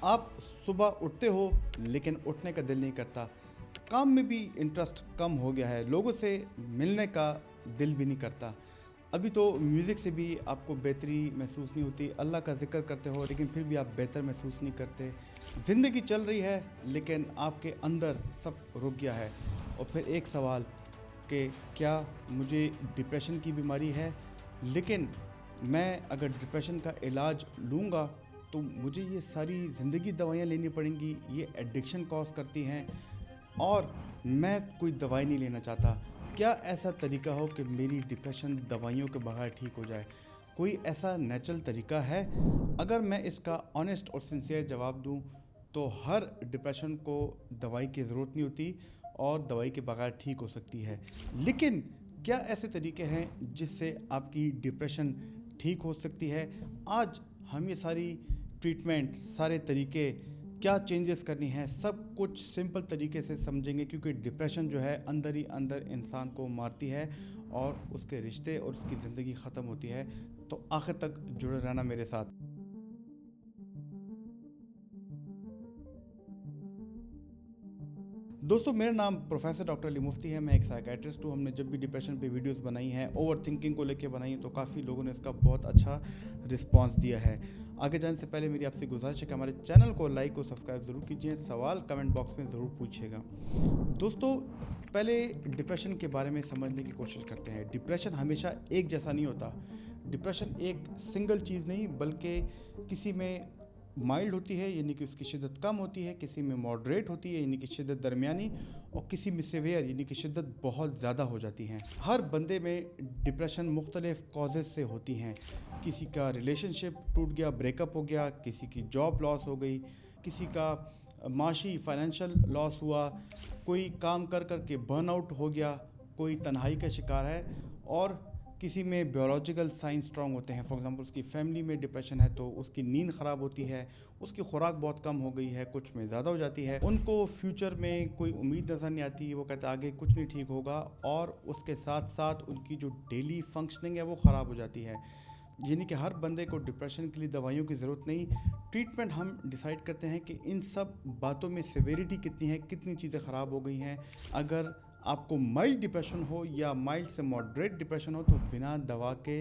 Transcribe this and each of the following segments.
आप सुबह उठते हो लेकिन उठने का दिल नहीं करता, काम में भी इंटरेस्ट कम हो गया है, लोगों से मिलने का दिल भी नहीं करता। अभी तो म्यूज़िक से भी आपको बेहतरी महसूस नहीं होती, अल्लाह का ज़िक्र करते हो लेकिन फिर भी आप बेहतर महसूस नहीं करते। ज़िंदगी चल रही है लेकिन आपके अंदर सब रुक गया है। और फिर एक सवाल कि क्या मुझे डिप्रेशन की बीमारी है, लेकिन मैं अगर डिप्रेशन का इलाज लूँगा तो मुझे ये सारी ज़िंदगी दवाइयाँ लेनी पड़ेंगी, ये एडिक्शन कॉज करती हैं और मैं कोई दवाई नहीं लेना चाहता। क्या ऐसा तरीका हो कि मेरी डिप्रेशन दवाइयों के बगैर ठीक हो जाए? कोई ऐसा नेचुरल तरीका है? अगर मैं इसका ऑनेस्ट और सिंसियर जवाब दूं तो हर डिप्रेशन को दवाई की ज़रूरत नहीं होती और दवाई के बगैर ठीक हो सकती है। लेकिन क्या ऐसे तरीके हैं जिससे आपकी डिप्रेशन ठीक हो सकती है? आज हम ये सारी ट्रीटमेंट, सारे तरीके, क्या चेंजेस करनी है, सब कुछ सिंपल तरीके से समझेंगे, क्योंकि डिप्रेशन जो है अंदर ही अंदर इंसान को मारती है और उसके रिश्ते और उसकी ज़िंदगी ख़त्म होती है। तो आखिर तक जुड़े रहना मेरे साथ। दोस्तों, मेरा नाम प्रोफेसर डॉक्टर अली मुफ्ती है। मैं एक साइकेट्रिस्ट हूँ। हमने जब भी डिप्रेशन पे वीडियोस बनाई हैं, ओवर थिंकिंग को लेके बनाई हैं, तो काफ़ी लोगों ने इसका बहुत अच्छा रिस्पांस दिया है। आगे जाने से पहले मेरी आपसे गुजारिश है कि हमारे चैनल को लाइक और सब्सक्राइब ज़रूर कीजिए। सवाल कमेंट बॉक्स में ज़रूर पूछिएगा। दोस्तों, पहले डिप्रेशन के बारे में समझने की कोशिश करते हैं। डिप्रेशन हमेशा एक जैसा नहीं होता। डिप्रेशन एक सिंगल चीज़ नहीं, बल्कि किसी में माइल्ड होती है यानी कि उसकी शिद्दत कम होती है, किसी में मॉडरेट होती है यानी कि शिद्दत दरमियानी, और किसी में सीवियर यानी कि शिद्दत बहुत ज़्यादा हो जाती है। हर बंदे में डिप्रेशन मुख्तलिफ कॉजेज़ से होती हैं। किसी का रिलेशनशिप टूट गया, ब्रेकअप हो गया, किसी की जॉब लॉस हो गई, किसी का माशी फाइनेंशियल लॉस हुआ, कोई काम कर कर के बर्न आउट हो गया, कोई तन्हाई का शिकार है, और किसी में बायोलॉजिकल साइन स्ट्रॉन्ग होते हैं। फॉर एग्जांपल उसकी फैमिली में डिप्रेशन है तो उसकी नींद ख़राब होती है, उसकी खुराक बहुत कम हो गई है, कुछ में ज़्यादा हो जाती है, उनको फ्यूचर में कोई उम्मीद नज़र नहीं आती, वो कहते हैं आगे कुछ नहीं ठीक होगा, और उसके साथ साथ उनकी जो डेली फंक्शनिंग है वो ख़राब हो जाती है। यानी कि हर बंदे को डिप्रेशन के लिए दवाइयों की ज़रूरत नहीं। ट्रीटमेंट हम डिसाइड करते हैं कि इन सब बातों में सिवियरिटी कितनी है, कितनी चीज़ें ख़राब हो गई हैं। अगर आपको माइल्ड डिप्रेशन हो या माइल्ड से मॉडरेट डिप्रेशन हो तो बिना दवा के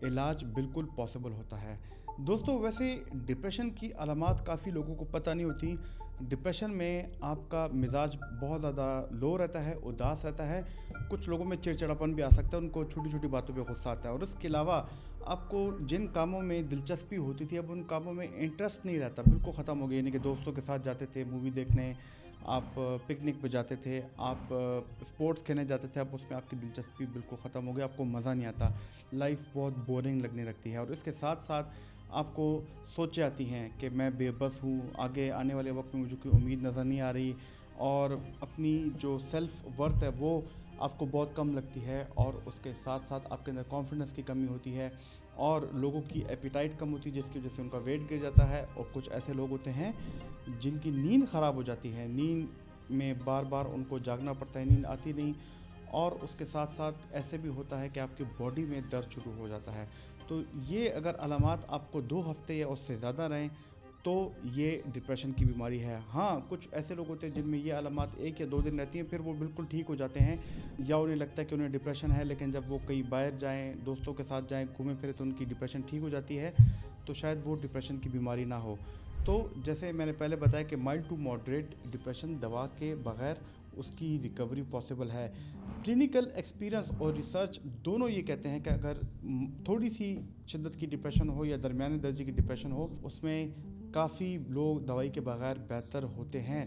इलाज बिल्कुल पॉसिबल होता है। दोस्तों, वैसे डिप्रेशन की अलामात काफ़ी लोगों को पता नहीं होती। डिप्रेशन में आपका मिजाज बहुत ज़्यादा लो रहता है, उदास रहता है, कुछ लोगों में चिड़चिड़ापन भी आ सकता है, उनको छोटी छोटी बातों पे गुस्सा आता है, और इसके अलावा आपको जिन कामों में दिलचस्पी होती थी अब उन कामों में इंटरेस्ट नहीं रहता, बिल्कुल ख़त्म हो गया। यानी कि दोस्तों के साथ जाते थे मूवी देखने, आप पिकनिक पे जाते थे, आप स्पोर्ट्स खेलने जाते थे, अब उसमें आपकी दिलचस्पी बिल्कुल ख़त्म हो गई, आपको मज़ा नहीं आता, लाइफ बहुत बोरिंग लगने लगती है। और इसके साथ साथ आपको सोचें आती हैं कि मैं बेबस हूँ, आगे आने वाले वक्त में मुझे कोई उम्मीद नज़र नहीं आ रही, और अपनी जो सेल्फ़ वर्थ है वो आपको बहुत कम लगती है, और उसके साथ साथ आपके अंदर कॉन्फिडेंस की कमी होती है, और लोगों की एपिटाइट कम होती है जिसकी वजह से उनका वेट गिर जाता है। और कुछ ऐसे लोग होते हैं जिनकी नींद ख़राब हो जाती है, नींद में बार बार उनको जागना पड़ता है, नींद आती नहीं, और उसके साथ साथ ऐसे भी होता है कि आपकी बॉडी में दर्द शुरू हो जाता है। तो ये अगर अलामात आपको 2 हफ़्ते या उससे ज़्यादा रहें तो ये डिप्रेशन की बीमारी है। हाँ, कुछ ऐसे लोग होते हैं जिनमें ये अलामात 1 या 2 दिन रहती हैं, फिर वो बिल्कुल ठीक हो जाते हैं, या उन्हें लगता है कि उन्हें डिप्रेशन है, लेकिन जब वो कहीं बाहर जाएँ, दोस्तों के साथ जाएँ, घूमें फिरें तो उनकी डिप्रेशन ठीक हो जाती है, तो शायद वो डिप्रेशन की बीमारी ना हो। तो जैसे मैंने पहले बताया कि माइल्ड टू मॉडरेट डिप्रेशन दवा के बगैर उसकी रिकवरी पॉसिबल है। क्लिनिकल एक्सपीरियंस और रिसर्च दोनों ये कहते हैं कि अगर थोड़ी सी शिद्दत की डिप्रेशन हो या दरमियाने दर्जे की डिप्रेशन हो, उसमें काफ़ी लोग दवाई के बगैर बेहतर होते हैं,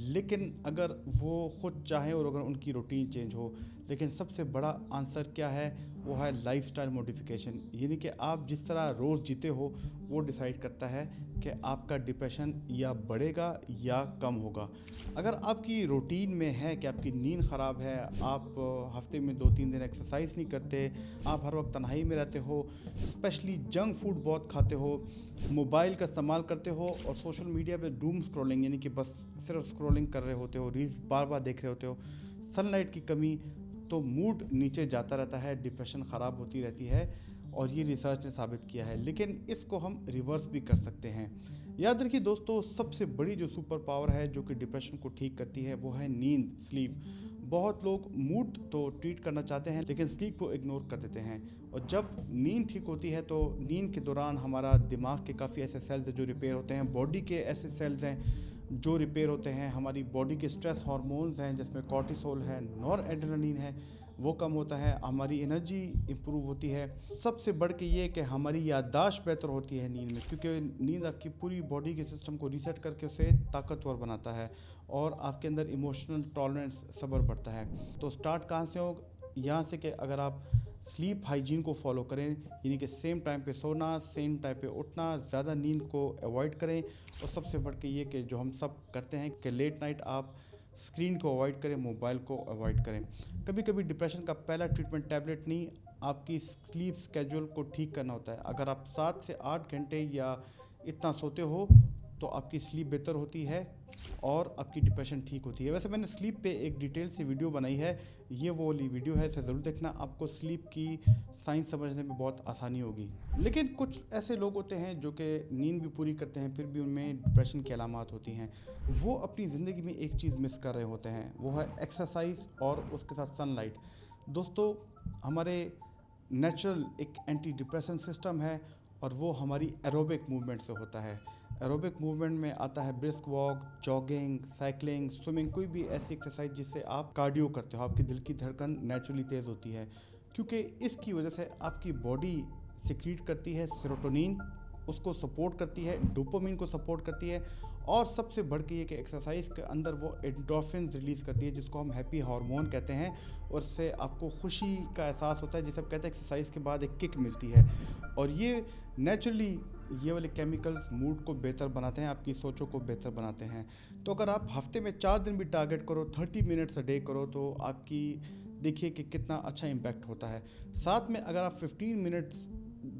लेकिन अगर वो ख़ुद चाहें और अगर उनकी रूटीन चेंज हो। लेकिन सबसे बड़ा आंसर क्या है, वो है लाइफस्टाइल मॉडिफिकेशन। यानी कि आप जिस तरह रोज़ जीते हो वो डिसाइड करता है कि आपका डिप्रेशन या बढ़ेगा या कम होगा। अगर आपकी रूटीन में है कि आपकी नींद ख़राब है, आप हफ्ते में 2-3 दिन एक्सरसाइज नहीं करते, आप हर वक्त तन्हाई में रहते हो, स्पेशली जंक फूड बहुत खाते हो, मोबाइल का इस्तेमाल करते हो, और सोशल मीडिया पे डूम स्क्रॉलिंग यानी कि बस सिर्फ स्क्रॉलिंग कर रहे होते हो, रील्स बार बार देख रहे होते हो, सनलाइट की कमी, तो मूड नीचे जाता रहता है, डिप्रेशन ख़राब होती रहती है, और ये रिसर्च ने साबित किया है। लेकिन इसको हम रिवर्स भी कर सकते हैं। याद रखिए दोस्तों, सबसे बड़ी जो सुपर पावर है जो कि डिप्रेशन को ठीक करती है वो है नींद, स्लीप। बहुत लोग मूड तो ट्रीट करना चाहते हैं लेकिन स्लीप को इग्नोर कर देते हैं। और जब नींद ठीक होती है तो नींद के दौरान हमारा दिमाग के काफ़ी ऐसे सेल्स हैं जो रिपेयर होते हैं, बॉडी के ऐसे सेल्स हैं जो रिपेयर होते हैं, हमारी बॉडी के स्ट्रेस हार्मोन्स हैं जिसमें कॉर्टिसोल है, नॉर एड्रेनलिन है, वो कम होता है, हमारी एनर्जी इंप्रूव होती है। सबसे बढ़ के ये कि हमारी याददाश्त बेहतर होती है नींद में, क्योंकि नींद आपकी पूरी बॉडी के सिस्टम को रीसेट करके उसे ताकतवर बनाता है और आपके अंदर इमोशनल टॉलरेंस, सब्र बढ़ता है। तो स्टार्ट कहाँ से हो? यहाँ से कि अगर आप स्लीप हाइजीन को फॉलो करें, यानी कि सेम टाइम पे सोना, सेम टाइम पे उठना, ज़्यादा नींद को अवॉइड करें। और सबसे बढ़ के ये कि जो हम सब करते हैं कि लेट नाइट आप स्क्रीन को अवॉइड करें, मोबाइल को अवॉइड करें। कभी कभी डिप्रेशन का पहला ट्रीटमेंट टैबलेट नहीं, आपकी स्लीप स्केड्यूल को ठीक करना होता है। अगर आप 7 से 8 घंटे या इतना सोते हो तो आपकी स्लीप बेहतर होती है और आपकी डिप्रेशन ठीक होती है। वैसे मैंने स्लीप पे एक डिटेल से वीडियो बनाई है, ये वो वाली वीडियो है, इसे ज़रूर देखना, आपको स्लीप की साइंस समझने में बहुत आसानी होगी। लेकिन कुछ ऐसे लोग होते हैं जो कि नींद भी पूरी करते हैं फिर भी उनमें डिप्रेशन की अलामात होती हैं। वो अपनी ज़िंदगी में एक चीज़ मिस कर रहे होते हैं, वो है एक्सरसाइज और उसके साथ सनलाइट। दोस्तों, हमारे नेचुरल एक एंटी डिप्रेशन सिस्टम है और वो हमारी एरोबिक मूवमेंट से होता है। एरोबिक मूवमेंट में आता है brisk walk, jogging, cycling, swimming, कोई भी ऐसी एक्सरसाइज जिससे आप कार्डियो करते हो, आपकी दिल की धड़कन नेचुरली तेज़ होती है, क्योंकि इसकी वजह से आपकी बॉडी सिक्रीट करती है सेरोटोनिन, उसको सपोर्ट करती है, डोपामिन को सपोर्ट करती है, और सबसे बढ़ के ये कि एक्सरसाइज के अंदर वो एंडोर्फिन रिलीज़ करती है जिसको हम हैप्पी हार्मोन कहते हैं, और इससे आपको खुशी का एहसास होता है, जिसे आप कहते हैं एक्सरसाइज के बाद एक किक मिलती है। और ये नेचुरली ये वाले केमिकल्स मूड को बेहतर बनाते हैं, आपकी सोचों को बेहतर बनाते हैं। तो अगर आप हफ्ते में 4 दिन भी टारगेट करो, 30 मिनट्स अ डे करो, तो आपकी देखिए कि कितना अच्छा इम्पैक्ट होता है। साथ में अगर आप 15 मिनट्स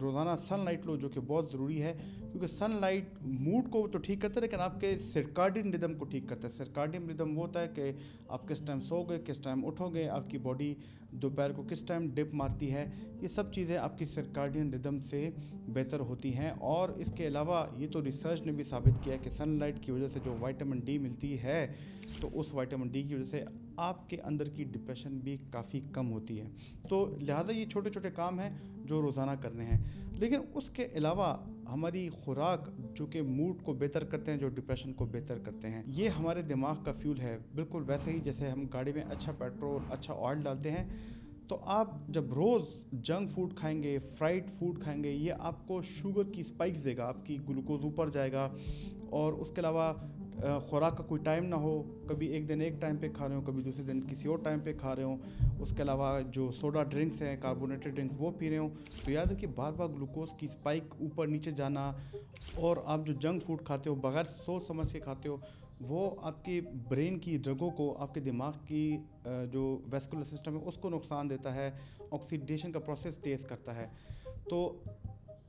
रोज़ाना सनलाइट लो, जो कि बहुत ज़रूरी है, क्योंकि सनलाइट मूड को तो ठीक करता है लेकिन आपके सर्काडियन रिदम को ठीक करता है। सर्काडियन रिदम वो होता है कि आप किस टाइम सोओगे, किस टाइम उठोगे, आपकी बॉडी दोपहर को किस टाइम डिप मारती है, ये सब चीज़ें आपकी सर्काडियन रिदम से बेहतर होती हैं। और इसके अलावा ये तो रिसर्च ने भी साबित किया कि सनलाइट की वजह से जो विटामिन डी मिलती है, तो उस विटामिन डी की वजह से आपके अंदर की डिप्रेशन भी काफ़ी कम होती है। तो लिहाजा ये छोटे छोटे काम हैं जो रोज़ाना करने हैं। लेकिन उसके अलावा हमारी खुराक जो कि मूड को बेहतर करते हैं, जो डिप्रेशन को बेहतर करते हैं, ये हमारे दिमाग का फ्यूल है। बिल्कुल वैसे ही जैसे हम गाड़ी में अच्छा पेट्रोल, अच्छा ऑयल डालते हैं, तो आप जब रोज़ जंक फूड खाएंगे, फ्राइड फूड खाएंगे, ये आपको शुगर की स्पाइक्स देगा, आपकी ग्लूकोज ऊपर जाएगा। और उसके अलावा खुराक का कोई टाइम ना हो, कभी एक दिन एक टाइम पे खा रहे हो, कभी दूसरे दिन किसी और टाइम पे खा रहे हो, उसके अलावा जो सोडा ड्रिंक्स हैं, कार्बोनेटेड ड्रिंक्स, वो पी रहे हो, तो याद रखिए बार बार ग्लूकोज की स्पाइक ऊपर नीचे जाना, और आप जो जंक फूड खाते हो बगैर सोच समझ के खाते हो, वो आपके ब्रेन की रगों को, आपके दिमाग की जो वेस्कुलर सिस्टम है उसको नुकसान देता है, ऑक्सीडेशन का प्रोसेस तेज़ करता है। तो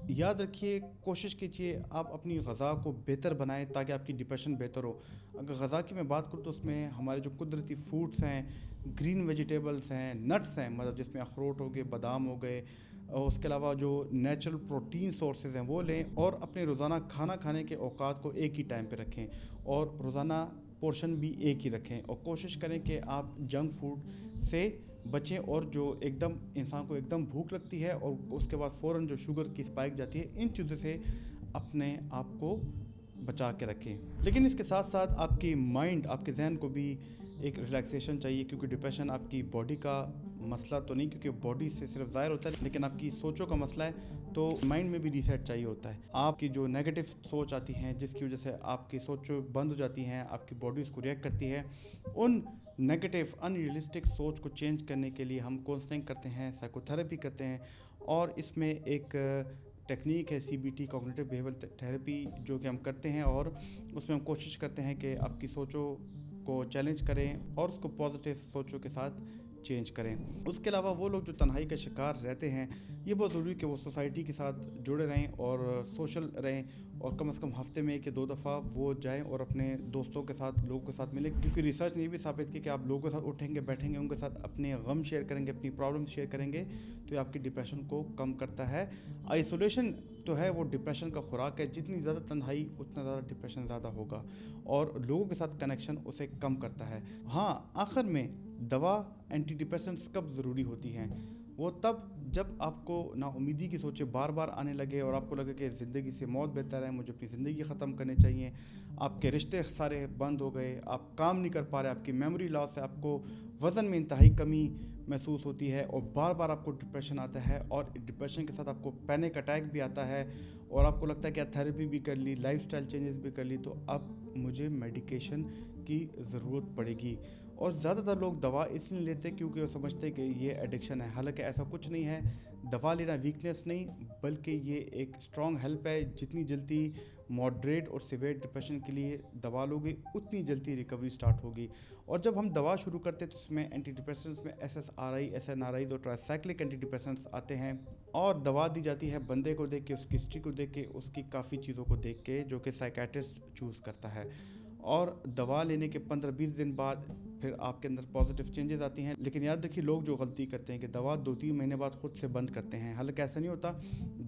याद रखिए, कोशिश कीजिए आप अपनी ग़ज़ा को बेहतर बनाएं ताकि आपकी डिप्रेशन बेहतर हो। अगर ग़ज़ा की मैं बात करूँ तो उसमें हमारे जो कुदरती फूड्स हैं, ग्रीन वेजिटेबल्स हैं, नट्स हैं, मतलब जिसमें अखरोट हो गए, बादाम हो गए, और उसके अलावा जो नेचुरल प्रोटीन सोर्सेज हैं वो लें, और अपने रोज़ाना खाना खाने के औकात को एक ही टाइम पे रखें, और रोज़ाना पोर्शन भी एक ही रखें, और कोशिश करें कि आप जंक फूड से बचें, और जो एकदम इंसान को एकदम भूख लगती है और उसके बाद फ़ौरन जो शुगर की स्पाइक जाती है, इन चीज़ों से अपने आप को बचा के रखें। लेकिन इसके साथ साथ आपकी माइंड, आपके जहन को भी एक रिलैक्सेशन चाहिए, क्योंकि डिप्रेशन आपकी बॉडी का मसला तो नहीं, क्योंकि बॉडी से सिर्फ ज़ाहिर होता है, लेकिन आपकी सोचों का मसला है। तो माइंड में भी रीसेट चाहिए होता है। आपकी जो नेगेटिव सोच आती हैं, जिसकी वजह से आपकी सोचें बंद हो जाती हैं, आपकी बॉडी उसको रिएक्ट करती है, उन नेगेटिव अनरियलिस्टिक सोच को चेंज करने के लिए हम काउंसलिंग करते हैं, साइकोथेरेपी करते हैं, और इसमें एक टेक्निक है CBT, कॉग्निटिव बिहेवियरल थेरेपी, जो कि हम करते हैं, और उसमें हम कोशिश करते हैं कि आपकी सोचों को चैलेंज करें और उसको पॉजिटिव सोचों के साथ चेंज करें। उसके अलावा वो लोग जो तन्हाई का शिकार रहते हैं, ये बहुत ज़रूरी है कि वो सोसाइटी के साथ जुड़े रहें और सोशल रहें, और कम से कम हफ्ते में 1 या 2 दफ़ा वो जाएं और अपने दोस्तों के साथ, लोगों के साथ मिलें, क्योंकि रिसर्च ने ये भी साबित की कि आप लोगों के साथ उठेंगे, बैठेंगे, उनके साथ अपने गम शेयर करेंगे, अपनी प्रॉब्लम शेयर करेंगे, तो ये आपकी डिप्रेशन को कम करता है। आइसोलेशन तो है वो डिप्रेशन का खुराक है। जितनी ज़्यादा तन्हाई उतना ज़्यादा डिप्रेशन ज़्यादा होगा, और लोगों के साथ कनेक्शन उसे कम करता है। हाँ, आखिर में दवा एंटी डिप्रेसेंट्स कब ज़रूरी होती हैं? वो तब जब आपको नाउमीदी की सोचें बार बार आने लगे और आपको लगे कि ज़िंदगी से मौत बेहतर है, मुझे अपनी ज़िंदगी ख़त्म करनी चाहिए। आपके रिश्ते सारे बंद हो गए, आप काम नहीं कर पा रहे, आपकी मेमोरी लॉस है, आपको वज़न में इंतहाई कमी महसूस होती है, और बार बार आपको डिप्रेशन आता है, और डिप्रेशन के साथ आपको पैनिक अटैक भी आता है, और आपको लगता है कि थेरेपी भी कर ली, लाइफस्टाइल चेंजेस भी कर ली, तो अब मुझे मेडिकेशन की ज़रूरत पड़ेगी। और ज़्यादातर लोग दवा इसलिए लेते हैं क्योंकि वो समझते हैं कि ये एडिक्शन है। हालांकि ऐसा कुछ नहीं है। दवा लेना वीकनेस नहीं, बल्कि ये एक स्ट्रॉन्ग हेल्प है। जितनी जल्दी मॉडरेट और सिवियर डिप्रेशन के लिए दवा लोगे, उतनी जल्दी रिकवरी स्टार्ट होगी। और जब हम दवा शुरू करते हैं तो उसमें एंटी डिप्रेसेंट्स में SSRI, SNRIs और ट्राइसाइक्लिक एंटी डिप्रेसेंट्स आते हैं, और दवा दी जाती है बंदे को देख के, उसकी हिस्ट्री को देख के, उसकी काफ़ी चीज़ों को देख के, जो कि साइकेट्रिस्ट चूज़ करता है। और दवा लेने के 15-20 दिन बाद फिर आपके अंदर पॉजिटिव चेंजेस आती हैं। लेकिन याद रखिए, लोग जो गलती करते हैं कि दवा 2-3 महीने बाद खुद से बंद करते हैं। हालांकि ऐसा नहीं होता।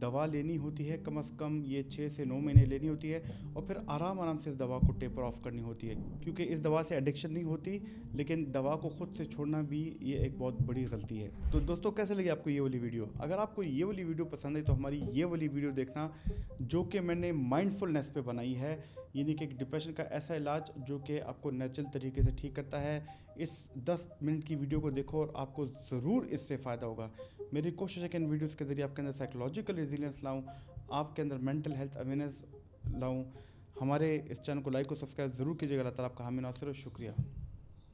दवा लेनी होती है कम से कम ये 6 से 9 महीने लेनी होती है, और फिर आराम से इस दवा को टेपर ऑफ करनी होती है, क्योंकि इस दवा से एडिक्शन नहीं होती, लेकिन दवा को खुद से छोड़ना भी ये एक बहुत बड़ी गलती है। तो दोस्तों, कैसे लगी आपको ये वाली वीडियो? अगर आपको ये वाली वीडियो पसंद है तो हमारी ये वाली वीडियो देखना, जो कि मैंने माइंडफुलनेस पे बनाई है, यानी कि डिप्रेशन का ऐसा इलाज जो कि आपको नेचुरल तरीके से ठीक करता है। इस 10 मिनट की वीडियो को देखो और आपको ज़रूर इससे फ़ायदा होगा। मेरी कोशिश है कि इन वीडियोस के ज़रिए आपके अंदर साइकोलॉजिकल रेजिलियंस लाऊं, आपके अंदर मेंटल हेल्थ अवेयरनेस लाऊं। हमारे इस चैनल को लाइक और सब्सक्राइब ज़रूर कीजिएगा। अल्लाह ताला आपका हामी नासिर और शुक्रिया।